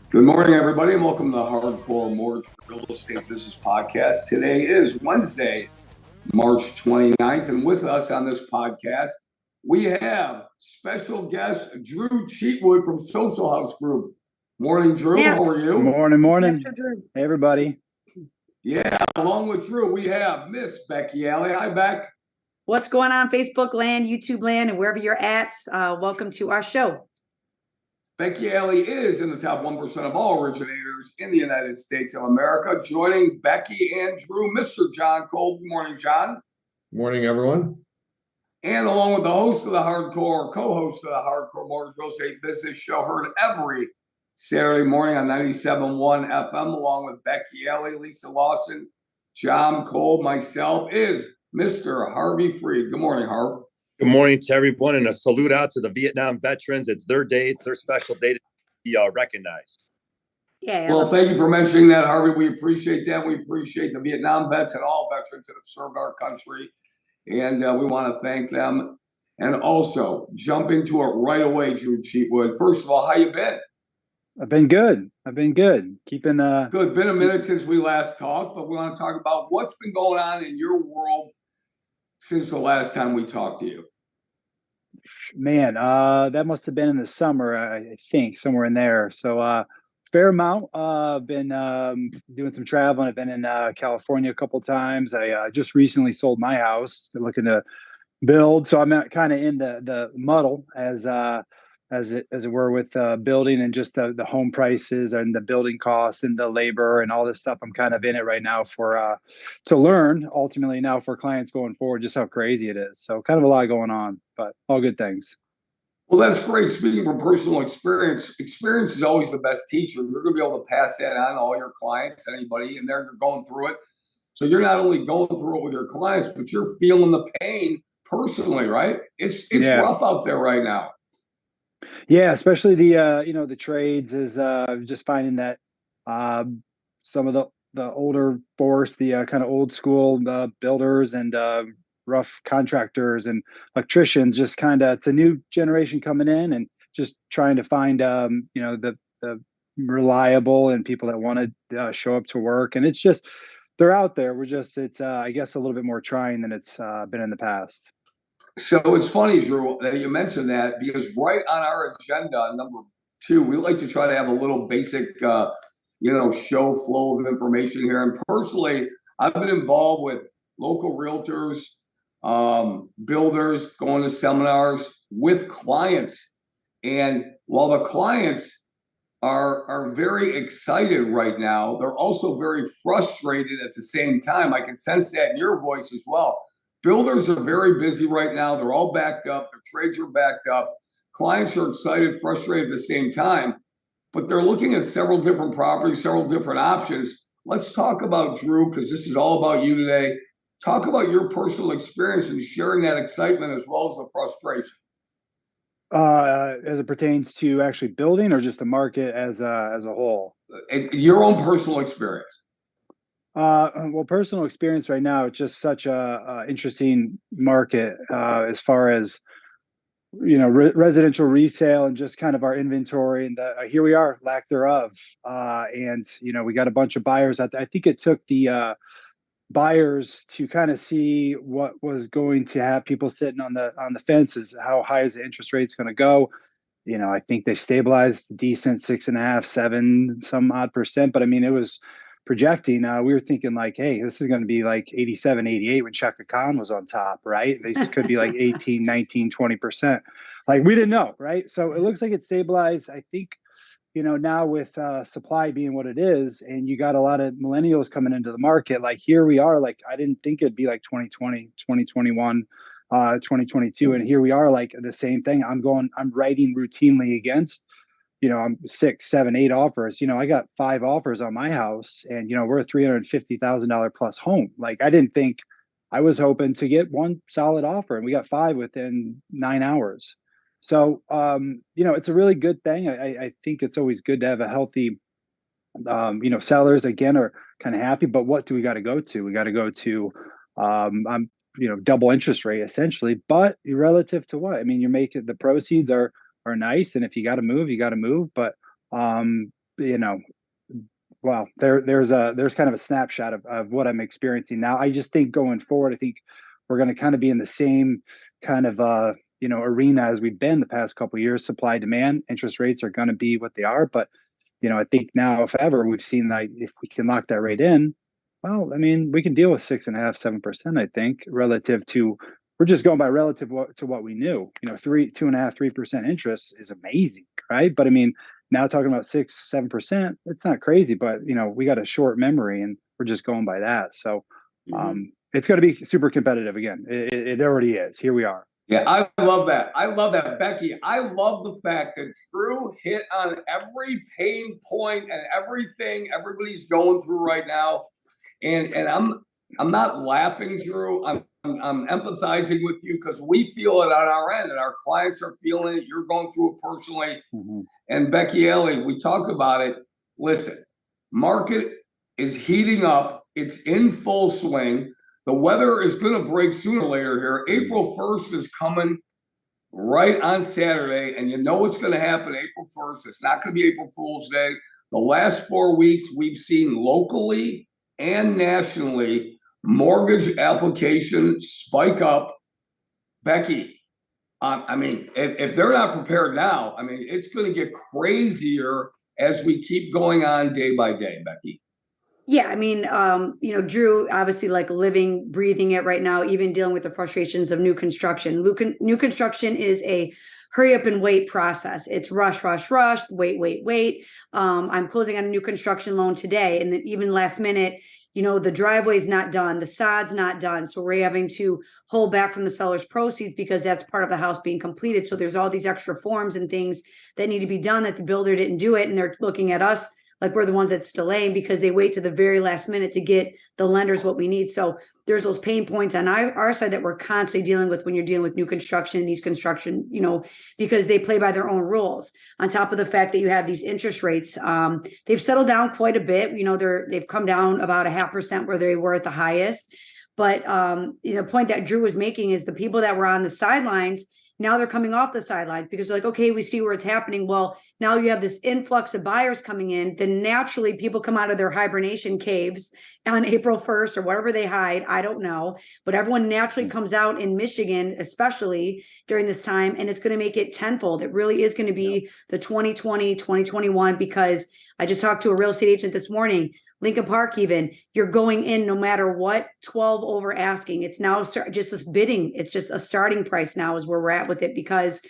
Good morning, everybody, and welcome to the Hardcore Mortgage Real Estate Business Podcast. Today is Wednesday, March 29th, and with us on this podcast, we have special guest Drew Cheatwood from Social House Group. Morning, Drew. How are you? Morning. Hey, everybody. Yeah, along with Drew, we have Miss Becky Alley. Hi, Beck. What's going on, Facebook land, YouTube land, and wherever you're at? Welcome to our show. Becky Alley is in the top 1% of all originators in the United States of America. Joining Becky and Drew, Mr. John Cole. Good morning, John. Good morning, everyone. And along with the host of the Hardcore, co-host of the Hardcore Mortgage Real Estate Business Show, heard every Saturday morning on 97.1 FM, along with Becky Alley, Lisa Lawson, John Cole, myself, is Mr. Harvey Freed. Good morning, Harv. Good morning to everyone, and a salute out to the Vietnam veterans. It's their day. It's their special day to be recognized. Yeah. Well, thank you for mentioning that, Harvey. We appreciate that. We appreciate the Vietnam vets and all veterans that have served our country, and we want to thank them. And also, jump into it right away, Drew Cheatwood. First of all, how you been? I've been good. Keeping good. Been a minute since we last talked, but we want to talk about what's been going on in your world since the last time we talked to you. Man, that must have been in the summer, I think, somewhere in there. So fair amount. Been doing some traveling. I've been in California a couple times. I just recently sold my house. Been looking to build, so I'm kind of in the muddle as it were with building and just the home prices and the building costs and the labor and all this stuff. I'm kind of in it right now for to learn ultimately now for clients going forward just how crazy it is. So kind of a lot going on, but all good things. Well, that's great. Speaking from personal experience is always the best teacher. You're going to be able to pass that on to all your clients, anybody, and they're going through it. So you're not only going through it with your clients, but you're feeling the pain personally, right? It's rough out there right now. Yeah, especially the trades is just finding that some of the older force, the kind of old school builders and rough contractors and electricians, just kind of it's a new generation coming in and just trying to find the reliable and people that want to show up to work. And it's just they're out there. It's I guess a little bit more trying than it's been in the past. So it's funny, Drew, that you mentioned that because right on our agenda, number 2, we like to try to have a little basic, show flow of information here. And personally, I've been involved with local realtors, builders, going to seminars with clients. And while the clients are very excited right now, they're also very frustrated at the same time. I can sense that in your voice as well. Builders are very busy right now. They're all backed up. Their trades are backed up. Clients are excited, frustrated at the same time, but they're looking at several different properties, several different options. Let's talk about, Drew, because this is all about you today. Talk about your personal experience and sharing that excitement as well as the frustration. As it pertains to actually building or just the market as a whole? Your own personal experience. Well, personal experience right now, it's just such a interesting market as far as, residential resale and just kind of our inventory and here we are, lack thereof. And, we got a bunch of buyers out there. I think it took the buyers to kind of see what was going to have people sitting on the fences. How high is the interest rates going to go? I think they stabilized decent 6.5, 7, some odd percent. But I mean, it was projecting, we were thinking like, hey, this is going to be like 87, 88 when Chaka Khan was on top, right? This could be like 18, 19, 20%. Like we didn't know, right? So it looks like it stabilized. I think, now with supply being what it is, and you got a lot of millennials coming into the market, like here we are, like I didn't think it'd be like 2020, 2021, 2022. And here we are like the same thing. I'm writing routinely against, I'm 6, 7, 8 offers. I got 5 offers on my house and, we're a $350,000 plus home. Like I didn't think I was hoping to get one solid offer and we got 5 within 9 hours. So, it's a really good thing. I think it's always good to have a healthy, sellers again are kind of happy, but what do we got to go to? We got to go to, double interest rate essentially, but relative to what? I mean, you're making the proceeds are are nice. And if you got to move, you got to move. But, you know, well, there's kind of a snapshot of what I'm experiencing now. I just think going forward, I think we're going to kind of be in the same kind of, arena as we've been the past couple of years. Supply demand, interest rates are going to be what they are. But, I think now, if ever, we've seen that if we can lock that rate in, well, I mean, we can deal with 6.5%, 7%, I think, relative to, we're just going by relative to what we knew. 2.5%, 3% interest is amazing, right? But I mean, now talking about 6%, 7%, it's not crazy, but we got a short memory and we're just going by that. So it's going to be super competitive again. It already is. Here we are. Yeah, I love that. I love that, Becky. I love the fact that Drew hit on every pain point and everything everybody's going through right now. And I'm not laughing, Drew. I'm empathizing with you because we feel it on our end, and our clients are feeling it. You're going through it personally. And Becky Ellie, we talked about it. Listen, market is heating up. It's in full swing. The weather is going to break sooner or later here. April 1st is coming right on Saturday, and you know what's going to happen April 1st. It's not going to be April Fool's Day. The last 4 weeks, we've seen locally and nationally mortgage applications spike up. Becky, I mean, if they're not prepared now, I mean, it's going to get crazier as we keep going on day by day, Becky. Yeah, I mean, Drew, obviously like living, breathing it right now, even dealing with the frustrations of new construction. New construction is a hurry up and wait process. It's rush, rush, rush, wait. I'm closing on a new construction loan today. And then even last minute, the driveway's not done, the sod's not done. So we're having to hold back from the seller's proceeds because that's part of the house being completed. So there's all these extra forms and things that need to be done that the builder didn't do it. And they're looking at us like we're the ones that's delaying because they wait to the very last minute to get the lenders what we need. So there's those pain points on our side that we're constantly dealing with when you're dealing with new construction, these construction, because they play by their own rules. On top of the fact that you have these interest rates, they've settled down quite a bit. They've come down about 0.5% where they were at the highest. But the point that Drew was making is the people that were on the sidelines, now they're coming off the sidelines because they're like, okay, we see where it's happening. Well, now you have this influx of buyers coming in. Then naturally people come out of their hibernation caves on April 1st or wherever they hide. I don't know. But everyone naturally comes out in Michigan, especially during this time. And it's going to make it tenfold. It really is going to be the 2020, 2021, because I just talked to a real estate agent this morning. Lincoln Park, even, you're going in no matter what, 12 over asking. It's now just this bidding. It's just a starting price now is where we're at with it because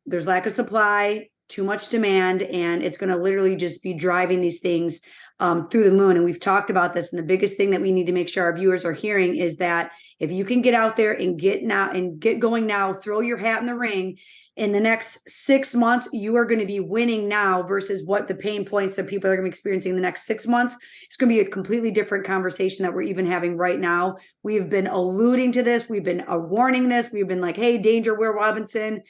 there's lack of supply, too much demand, and it's going to literally just be driving these things through the moon. And we've talked about this. And the biggest thing that we need to make sure our viewers are hearing is that if you can get out there and get going now, throw your hat in the ring. In the next 6 months, you are going to be winning now versus what the pain points that people are going to be experiencing in the next 6 months. It's going to be a completely different conversation that we're even having right now. We've been alluding to this. We've been warning this. We've been like, hey, danger, Will Robinson.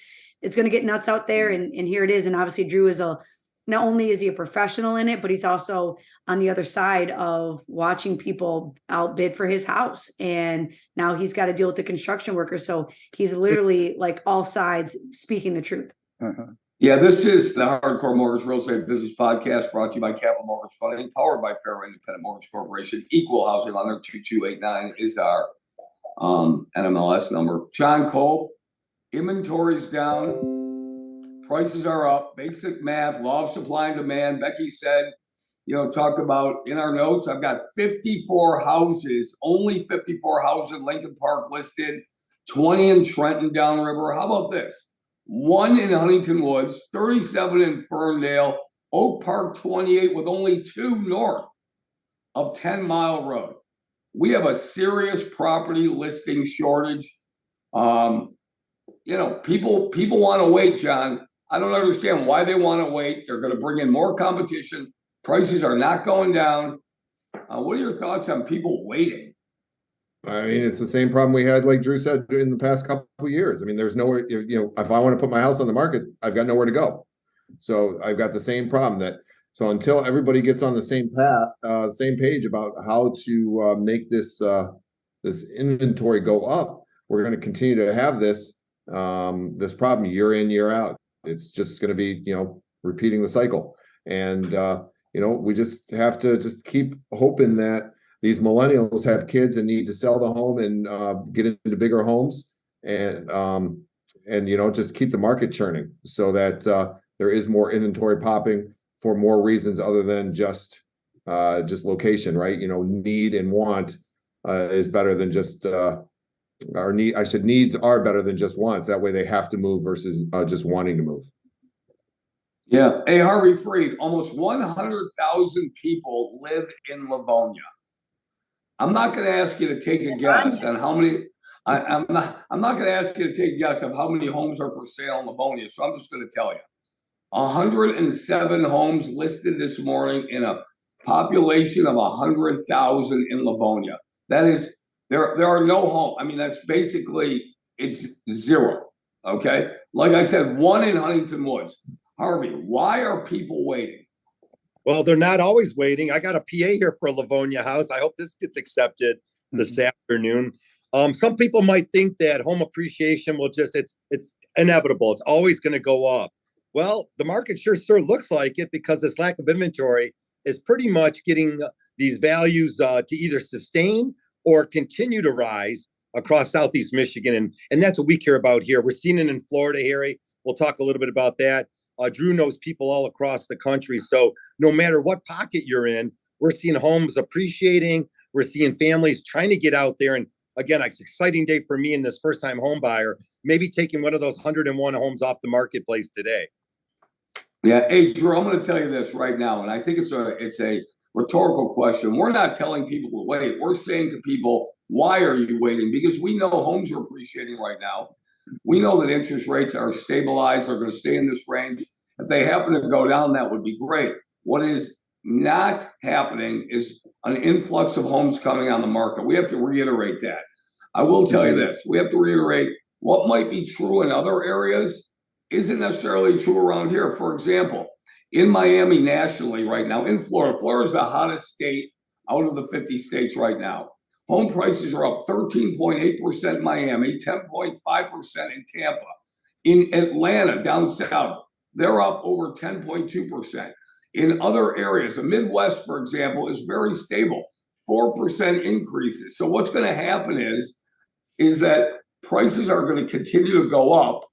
It's going to get nuts out there. And here it is. And obviously Drew is not only is he a professional in it, but he's also on the other side of watching people outbid for his house. And now he's got to deal with the construction workers. So he's literally like all sides speaking the truth. Yeah, this is the Hardcore Mortgage Real Estate Business Podcast brought to you by Capital Mortgage Funding, powered by Fairway Independent Mortgage Corporation. Equal housing lender 2289 is our NMLS number. John Cole, inventory's down. Prices are up, basic math, law of supply and demand. Becky said, talked about in our notes, I've got 54 houses, only 54 houses in Lincoln Park listed, 20 in Trenton downriver. How about this? 1 in Huntington Woods, 37 in Ferndale, Oak Park 28 with only 2 north of 10 Mile Road. We have a serious property listing shortage. People want to wait, John. I don't understand why they want to wait. They're going to bring in more competition. Prices are not going down. What are your thoughts on people waiting? I mean, it's the same problem we had, like Drew said, in the past couple of years. I mean, there's nowhere, if I want to put my house on the market, I've got nowhere to go. So I've got the same problem so until everybody gets on the same path, same page about how to make this inventory go up, we're going to continue to have this problem year in, year out. It's just going to be, repeating the cycle. And, we just have to just keep hoping that these millennials have kids and need to sell the home and get into bigger homes and just keep the market churning so that there is more inventory popping for more reasons other than just location, right? Need and want is better than just needs are better than just wants. That way they have to move versus just wanting to move. Yeah. Hey, Harvey Freed, almost 100,000 people live in Livonia. I'm not going to ask you to take a guess on how many. I'm not going to ask you to take a guess of how many homes are for sale in Livonia. So I'm just going to tell you, 107 homes listed this morning in a population of 100,000 in Livonia. That is, there are no homes. I mean, that's basically, it's zero. Okay. Like I said, one in Huntington Woods. Harvey, why are people waiting? Well, they're not always waiting. I got a PA here for a Livonia house. I hope this gets accepted this afternoon. Some people might think that home appreciation will it's inevitable. It's always going to go up. Well, the market sure looks like it because this lack of inventory is pretty much getting these values to either sustain or continue to rise across Southeast Michigan. And that's what we care about here. We're seeing it in Florida, Harry. We'll talk a little bit about that. Drew knows people all across the country. So no matter what pocket you're in, we're seeing homes appreciating. We're seeing families trying to get out there. And again, it's an exciting day for me in this first-time home buyer, maybe taking one of those 101 homes off the marketplace today. Yeah. Hey, Drew, I'm going to tell you this right now. And I think it's a rhetorical question. We're not telling people to wait. We're saying to people, why are you waiting? Because we know homes are appreciating right now. We know that interest rates are stabilized. They're going to stay in this range. If they happen to go down, that would be great. What is not happening is an influx of homes coming on the market. We have to reiterate that. I will tell you this. We have to reiterate what might be true in other areas isn't necessarily true around here. For example, in Miami nationally right now, in Florida, Florida is the hottest state out of the 50 states right now. Home prices are up 13.8% in Miami, 10.5% in Tampa. In Atlanta, down south, they're up over 10.2%. In other areas, the Midwest, for example, is very stable, 4% increases. So what's going to happen is that prices are going to continue to go up.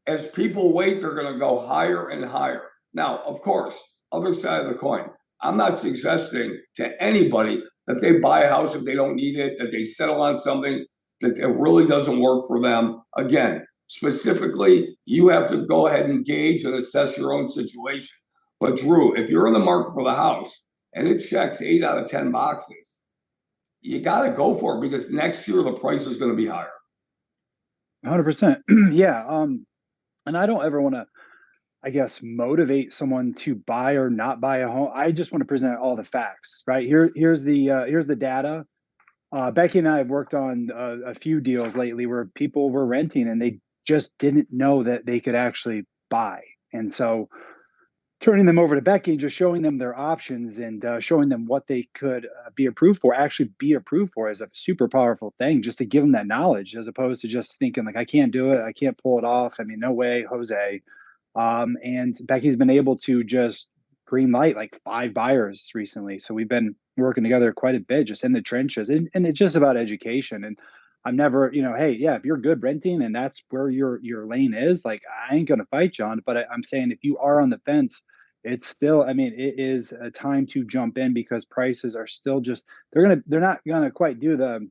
As people wait, they're going to go higher and higher. Now, of course, other side of the coin, I'm not suggesting to anybody that they buy a house if they don't need it, that they settle on something that it really doesn't work for them. Again, specifically, you have to go ahead and gauge and assess your own situation. But Drew, if you're in the market for the house and it checks 8 out of 10 boxes, you got to go for it because next year the price is going to be higher. 100%. Yeah. And I don't ever want to, I guess, motivate someone to buy or not buy a home. I just want to present all the facts, right? Here's the data. Becky and I have worked on a few deals lately where people were renting and they just didn't know that they could actually buy. And so turning them over to Becky and just showing them their options and showing them what they could be approved for is a super powerful thing, just to give them that knowledge as opposed to just thinking like, I can't do it. I can't pull it off. I mean, no way, Jose. And Becky's been able to just green light like 5 buyers recently. So we've been working together quite a bit, just in the trenches, and it's just about education. And I'm never, hey, yeah, if you're good renting and that's where your lane is, like, I ain't going to fight you on it. But I'm saying if you are on the fence, it's still, I mean, it is a time to jump in because prices are still just, they're not going to quite do the,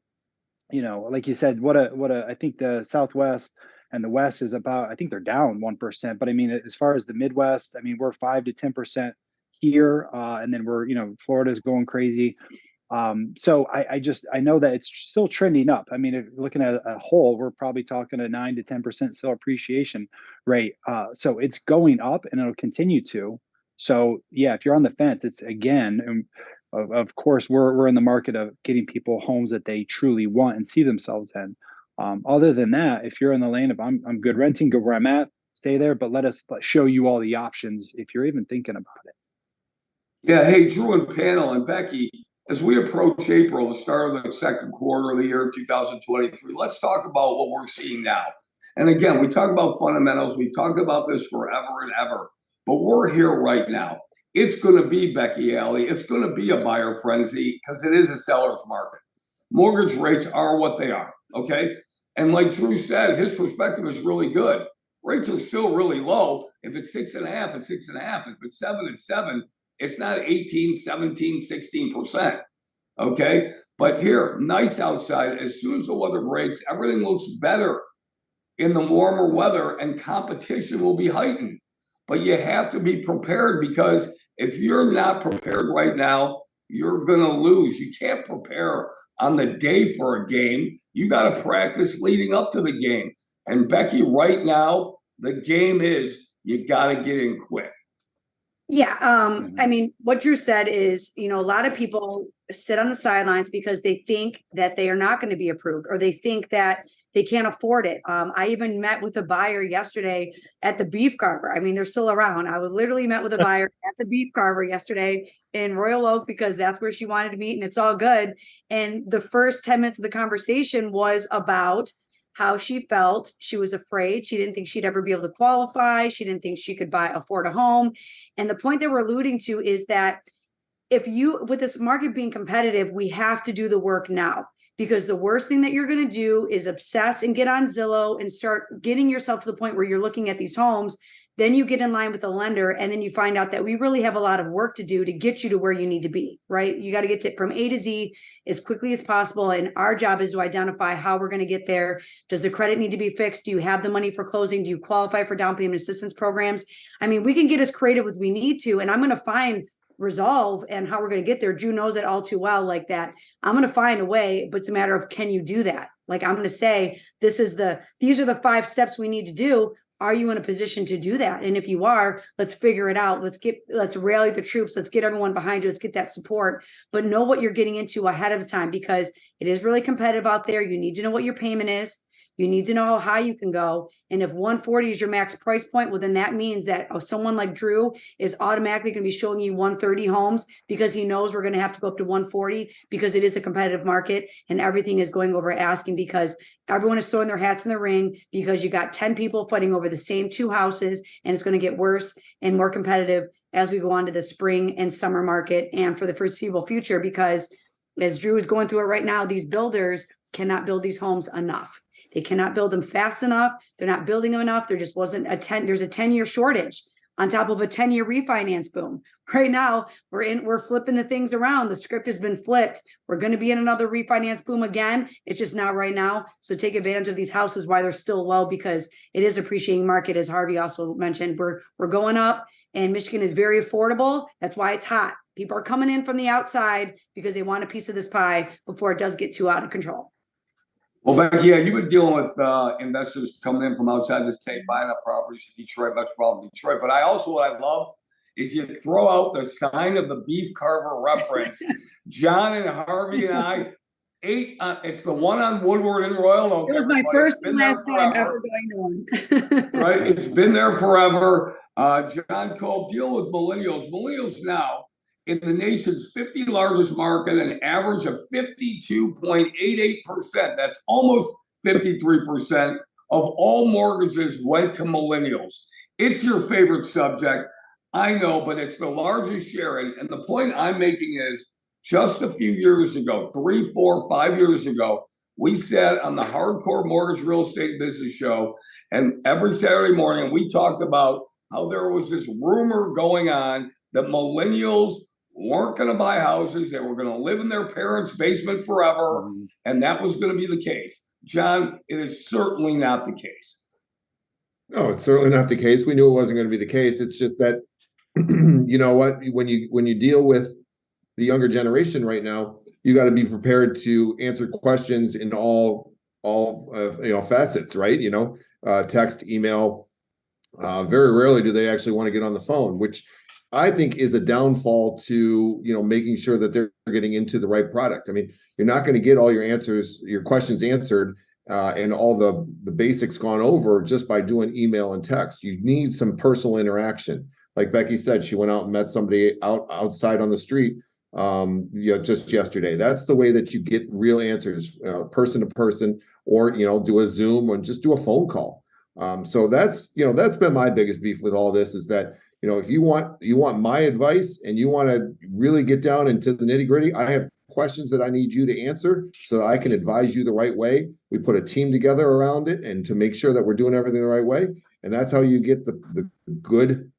like you said, I think the Southwest and the West is about, I think they're down 1%. But I mean, as far as the Midwest, I mean, we're 5 to 10% here. And then we're, Florida's going crazy. So I know that it's still trending up. I mean, if you're looking at a whole, we're probably talking a 9 to 10% still appreciation rate. So it's going up and it'll continue to. So yeah, if you're on the fence, it's again, of course, we're in the market of getting people homes that they truly want and see themselves in. Other than that, if you're in the lane of I'm good renting, go where I'm at, stay there, but let's show you all the options if you're even thinking about it. Yeah. Hey, Drew and panel and Becky, as we approach April, the start of the second quarter of the year 2023, let's talk about what we're seeing now. And again, we talk about fundamentals. We talked about this forever and ever, but we're here right now. It's going to be, Becky Alley, it's going to be a buyer frenzy because it is a seller's market. Mortgage rates are what they are, okay? And like Drew said, his perspective is really good. Rates are still really low. If it's 6.5, it's 6.5. If it's 7, it's 7. It's not 18, 17, 16%, okay? But here, nice outside. As soon as the weather breaks, everything looks better in the warmer weather and competition will be heightened. But you have to be prepared because if you're not prepared right now, you're going to lose. You can't prepare on the day for a game. You got to practice leading up to the game. And Becky, right now, the game is you got to get in quick. Yeah. I mean, what Drew said is, a lot of people sit on the sidelines because they think that they are not going to be approved or they think that they can't afford it. I even met with a buyer yesterday at the Beef Carver. I mean, they're still around. I was literally met with a buyer at the Beef Carver yesterday in Royal Oak because that's where she wanted to meet and it's all good. And the first 10 minutes of the conversation was about how she felt. She was afraid. She didn't think she'd ever be able to qualify. She didn't think she could afford a home. And the point that we're alluding to is that with this market being competitive, we have to do the work now, because the worst thing that you're going to do is obsess and get on Zillow and start getting yourself to the point where you're looking at these homes. Then you get in line with the lender and then you find out that we really have a lot of work to do to get you to where you need to be, right? You got to get to from A to Z as quickly as possible. And our job is to identify how we're going to get there. Does the credit need to be fixed? Do you have the money for closing? Do you qualify for down payment assistance programs? I mean, we can get as creative as we need to, and I'm going to find resolve and how we're going to get there. Drew knows it all too well, like that. I'm going to find a way, but it's a matter of, can you do that? Like, I'm going to say, these are the 5 steps we need to do. Are you in a position to do that? And if you are, let's figure it out. Let's rally the troops. Let's get everyone behind you. Let's get that support, but know what you're getting into ahead of time, because it is really competitive out there. You need to know what your payment is. You need to know how high you can go. And if 140 is your max price point, well, then that means that someone like Drew is automatically going to be showing you 130 homes because he knows we're going to have to go up to 140 because it is a competitive market and everything is going over asking because everyone is throwing their hats in the ring because you got 10 people fighting over the same 2 houses, and it's going to get worse and more competitive as we go on to the spring and summer market and for the foreseeable future, because as Drew is going through it right now, these builders cannot build these homes enough. They cannot build them fast enough. They're not building them enough. There just wasn't there's a 10-year shortage on top of a 10-year refinance boom. Right now, we're flipping the things around. The script has been flipped. We're going to be in another refinance boom again. It's just not right now. So take advantage of these houses while they're still low, because it is appreciating market. As Harvey also mentioned, we're going up, and Michigan is very affordable. That's why it's hot. People are coming in from the outside because they want a piece of this pie before it does get too out of control. Well, Becky, yeah, you've been dealing with investors coming in from outside the state, buying up properties in Detroit, much problem in Detroit. But what I love is you throw out the sign of the Beef Carver reference. John and Harvey and I ate, it's the one on Woodward and Royal Oak. It was my first and last time ever going to one. Right? It's been there forever. John Cole, deal with millennials. Millennials now, in the nation's 50 largest market, an average of 52.88%. That's almost 53% of all mortgages went to millennials. It's your favorite subject, I know, but it's the largest share. And the point I'm making is, just a few years ago, 3, 4, 5 years ago, we sat on the Hardcore Mortgage Real Estate Business Show, and every Saturday morning we talked about how there was this rumor going on that millennials weren't going to buy houses. They were going to live in their parents' basement forever. And that was going to be the case. John, it is certainly not the case. No, it's certainly not the case. We knew it wasn't going to be the case. It's just that, you know what, when you deal with the younger generation right now, you got to be prepared to answer questions in all facets, right? Text, email. Very rarely do they actually want to get on the phone, which I think is a downfall to, making sure that they're getting into the right product. I mean, you're not going to get all your questions answered and all the basics gone over just by doing email and text. You need some personal interaction. Like Becky said, she went out and met somebody outside on the street just yesterday. That's the way that you get real answers, person to person, or, do a Zoom or just do a phone call. So that's, that's been my biggest beef with all this is that, if you want my advice and you want to really get down into the nitty gritty, I have questions that I need you to answer so that I can advise you the right way. We put a team together around it and to make sure that we're doing everything the right way. And that's how you get the good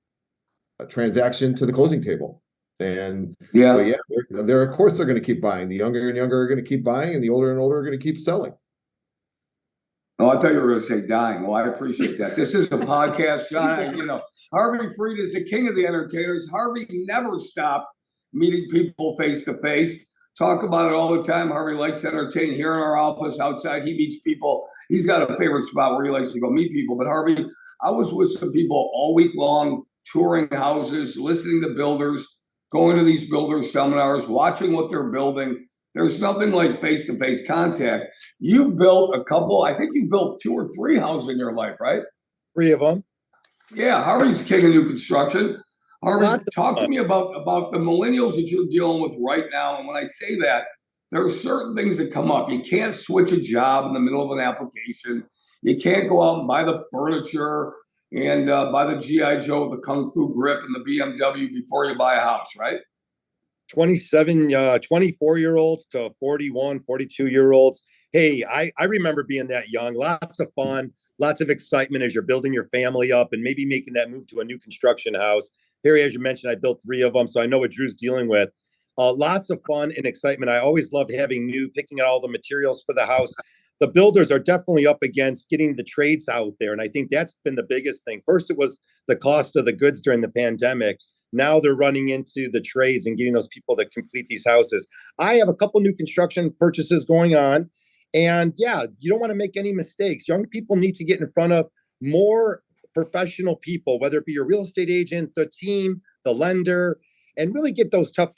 transaction to the closing table. And Yeah. they're of course they're going to keep buying. The younger and younger are going to keep buying, and the older and older are going to keep selling. Oh, I thought you were going to say dying. Well, I appreciate that. This is a podcast, John. Harvey Freed is the king of the entertainers. Harvey never stopped meeting people face to face. Talk about it all the time. Harvey likes to entertain here in our office. Outside, he meets people. He's got a favorite spot where he likes to go meet people. But Harvey, I was with some people all week long, touring houses, listening to builders, going to these builder seminars, watching what they're building. There's nothing like face-to-face contact. You built I think you built 2 or 3 houses in your life, right? 3 of them. Yeah, Harvey's king of new construction. Harvey, talk to me about the millennials that you're dealing with right now. And when I say that, there are certain things that come up. You can't switch a job in the middle of an application. You can't go out and buy the furniture and buy the G.I. Joe, the Kung Fu grip, and the BMW before you buy a house, right? 24-year-olds to 41, 42-year-olds. Hey, I remember being that young. Lots of fun, lots of excitement as you're building your family up and maybe making that move to a new construction house. Harry, as you mentioned, I built 3 of them, so I know what Drew's dealing with. Lots of fun and excitement. I always loved picking out all the materials for the house. The builders are definitely up against getting the trades out there, and I think that's been the biggest thing. First, it was the cost of the goods during the pandemic. Now they're running into the trades and getting those people that complete these houses. I have a couple new construction purchases going on. And yeah, you don't want to make any mistakes. Young people need to get in front of more professional people, whether it be your real estate agent, the team, the lender, and really get those tough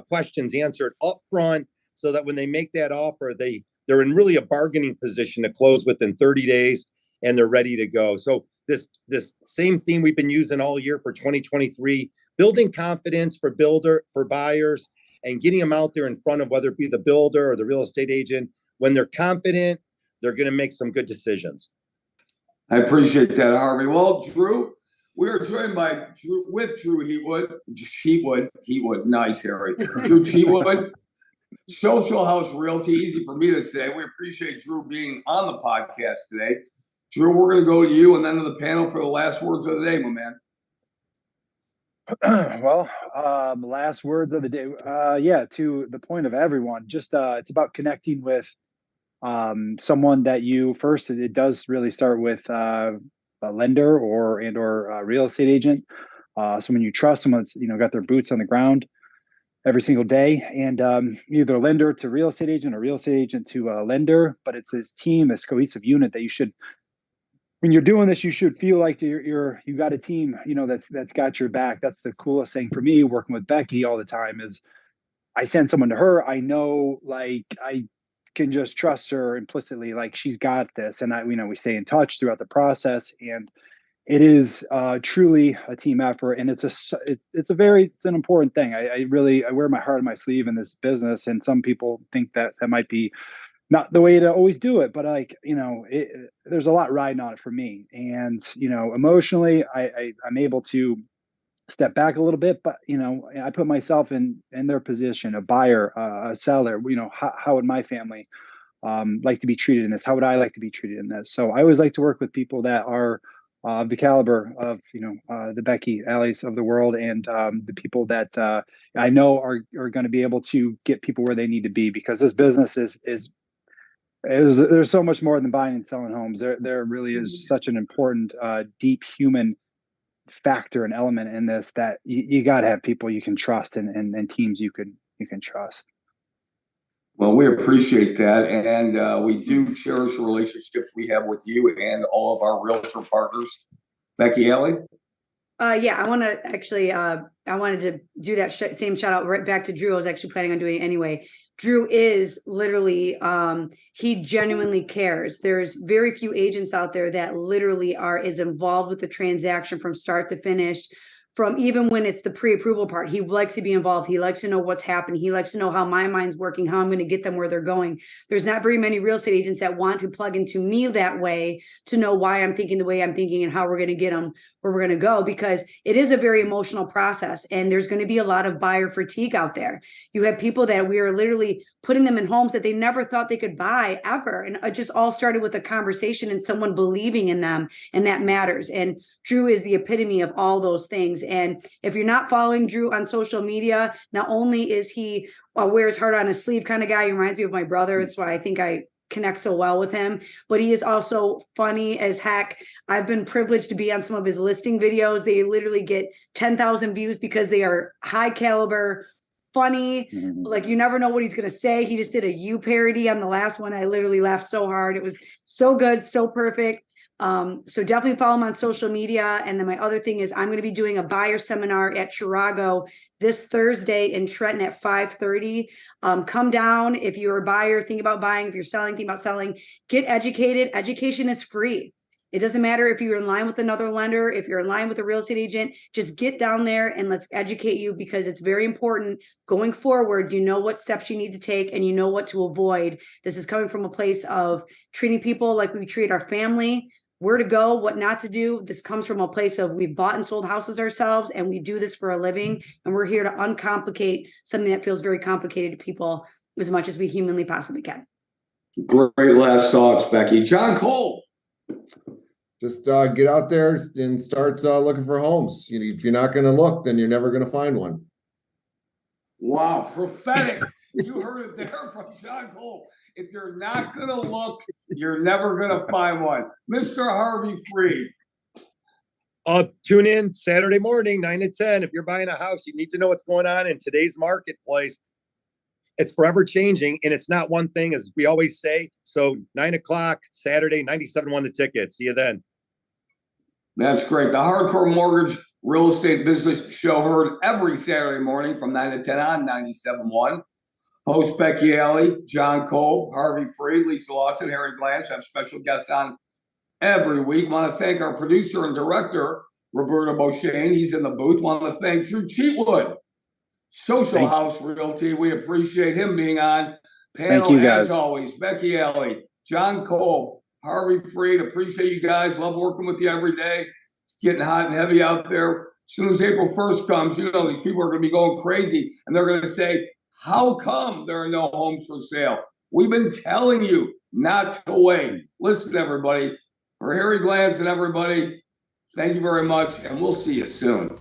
questions answered up front so that when they make that offer, they're in really a bargaining position to close within 30 days and they're ready to go. So this same theme we've been using all year for 2023, building confidence for buyers and getting them out there in front of whether it be the builder or the real estate agent. When they're confident, they're going to make some good decisions. I appreciate that, Harvey. Well, Drew, we are joined by Drew Heatwood. Nice, Harry. Drew Heatwood, Social House Realty. Easy for me to say. We appreciate Drew being on the podcast today. Drew, we're going to go to you and then to the panel for the last words of the day, my man. Well, last words of the day. To the point of everyone, just it's about connecting with someone that you first. It does really start with a lender or a real estate agent, someone you trust, someone that's got their boots on the ground every single day, and either a lender to real estate agent or real estate agent to a lender. But it's this team, this cohesive unit that you should. When you're doing this, you should feel like you got a team, that's got your back. That's the coolest thing for me working with Becky all the time is I send someone to her. I know, like, I can just trust her implicitly, like she's got this. And we stay in touch throughout the process, and it is truly a team effort. And it's an important thing. I wear my heart on my sleeve in this business. And some people think that might be not the way to always do it, but there's a lot riding on it for me. And, emotionally, I'm able to step back a little bit, but, I put myself in their position, a buyer, a seller, how would my family like to be treated in this? How would I like to be treated in this? So I always like to work with people that are the caliber of, the Becky Alleys of the world, and the people that I know are going to be able to get people where they need to be, because this business there's so much more than buying and selling homes. There really is such an important, deep human factor and element in this that you got to have people you can trust and teams you can trust. Well, we appreciate that, and we do cherish the relationships we have with you and all of our realtor partners. Becky Alley? I want to actually, I wanted to do that same shout out right back to Drew. I was actually planning on doing it anyway. Drew is literally, he genuinely cares. There's very few agents out there that literally is involved with the transaction from start to finish, from even when it's the pre-approval part. He likes to be involved. He likes to know what's happening. He likes to know how my mind's working, how I'm going to get them where they're going. There's not very many real estate agents that want to plug into me that way to know why I'm thinking the way I'm thinking and how we're going to get them where we're going to go, because it is a very emotional process. And there's going to be a lot of buyer fatigue out there. You have people that we are literally putting them in homes that they never thought they could buy ever. And it just all started with a conversation and someone believing in them. And that matters. And Drew is the epitome of all those things. And if you're not following Drew on social media, not only is he a wear his heart on his sleeve kind of guy, he reminds me of my brother. That's why I think I connect so well with him, but he is also funny as heck. I've been privileged to be on some of his listing videos. They literally get 10,000 views because they are high caliber, funny. Like, you never know what he's going to say. He just did a You parody on the last one. I literally laughed so hard. It was so good, so perfect. So definitely follow him on social media. And then my other thing is I'm going to be doing a buyer seminar at Chirago this Thursday in Trenton at 5:30. Come down if you're a buyer, think about buying, if you're selling, think about selling, get educated. Education is free. It doesn't matter if you're in line with another lender, if you're in line with a real estate agent, just get down there and let's educate you, because it's very important going forward. You know what steps you need to take and you know what to avoid. This is coming from a place of treating people like we treat our family, where to go, what not to do. This comes from a place of we've bought and sold houses ourselves and we do this for a living. And we're here to uncomplicate something that feels very complicated to people as much as we humanly possibly can. Great last thoughts, Becky. John Cole. Just get out there and start looking for homes. If you're not going to look, then you're never going to find one. Wow, prophetic. You heard it there from John Cole. If you're not going to look, you're never going to find one. Mr. Harvey Freed. Tune in Saturday morning, 9 to 10. If you're buying a house, you need to know what's going on in today's marketplace. It's forever changing, and it's not one thing, as we always say. So 9 o'clock, Saturday, 97.1 The Ticket. See you then. That's great. The Hardcore Mortgage Real Estate Business Show heard every Saturday morning from 9 to 10 on 97.1. Host Becky Alley, John Cole, Harvey Freed, Lisa Lawson, Harry Blanche. I have special guests on every week. Want to thank our producer and director, Roberto Beauchesne. He's in the booth. Want to thank Drew Cheatwood, Social House Realty. We appreciate him being on panel. Thank you, guys. As always. Becky Alley, John Cole, Harvey Freed. Appreciate you guys. Love working with you every day. It's getting hot and heavy out there. As soon as April 1st comes, these people are going to be going crazy, and they're going to say, how come there are no homes for sale? We've been telling you not to wait. Listen, everybody. For Harry Glantz and everybody, thank you very much, and we'll see you soon.